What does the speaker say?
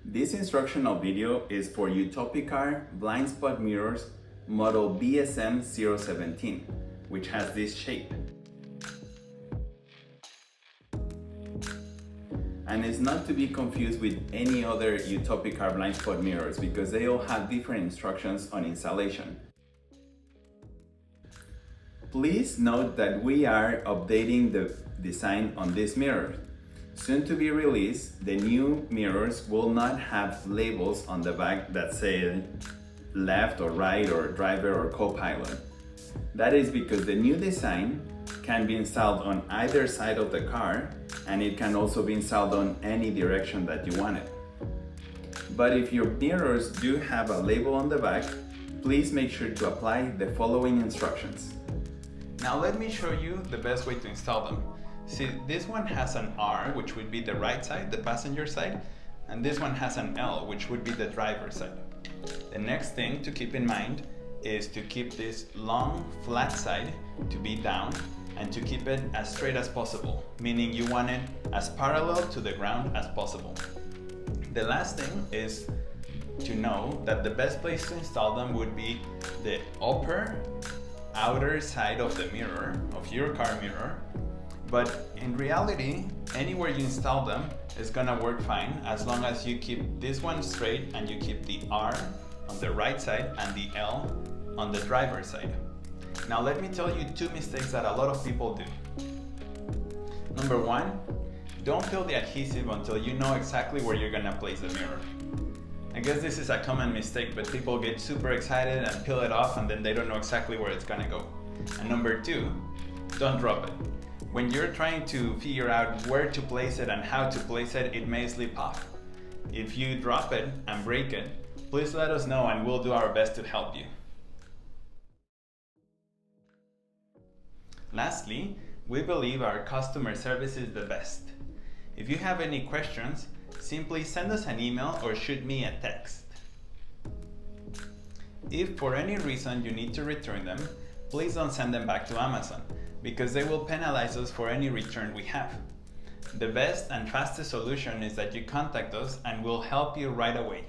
This instructional video is for Utopicar Blind Spot Mirrors model BSM017, which has this shape. And it's not to be confused with any other Utopicar blind spot mirrors because they all have different instructions on installation. Please note that we are updating the design on this mirror. Soon to be released, the new mirrors will not have labels on the back that say left or right or driver or co-pilot. That is because the new design can be installed on either side of the car, and it can also be installed on any direction that you want it. But if your mirrors do have a label on the back, please make sure to apply the following instructions. Now let me show you the best way to install them. See, this one has an R, which would be the right side, the passenger side, and this one has an L, which would be the driver side. The next thing to keep in mind is to keep this long, flat side to be down and to keep it as straight as possible, meaning you want it as parallel to the ground as possible. The last thing is to know that the best place to install them would be the upper outer side of the mirror, of your car mirror, but in reality, anywhere you install them is gonna work fine as long as you keep this one straight and you keep the R on the right side and the L on the driver's side. Now let me tell you two mistakes that a lot of people do. Number one, don't peel the adhesive until you know exactly where you're gonna place the mirror. I guess this is a common mistake, but people get super excited and peel it off and then they don't know exactly where it's gonna go. And number two, don't drop it. When you're trying to figure out where to place it and how to place it, it may slip off. If you drop it and break it, please let us know and we'll do our best to help you. Lastly, we believe our customer service is the best. If you have any questions, simply send us an email or shoot me a text. If for any reason you need to return them, please don't send them back to Amazon, because they will penalize us for any return we have. The best and fastest solution is that you contact us and we'll help you right away.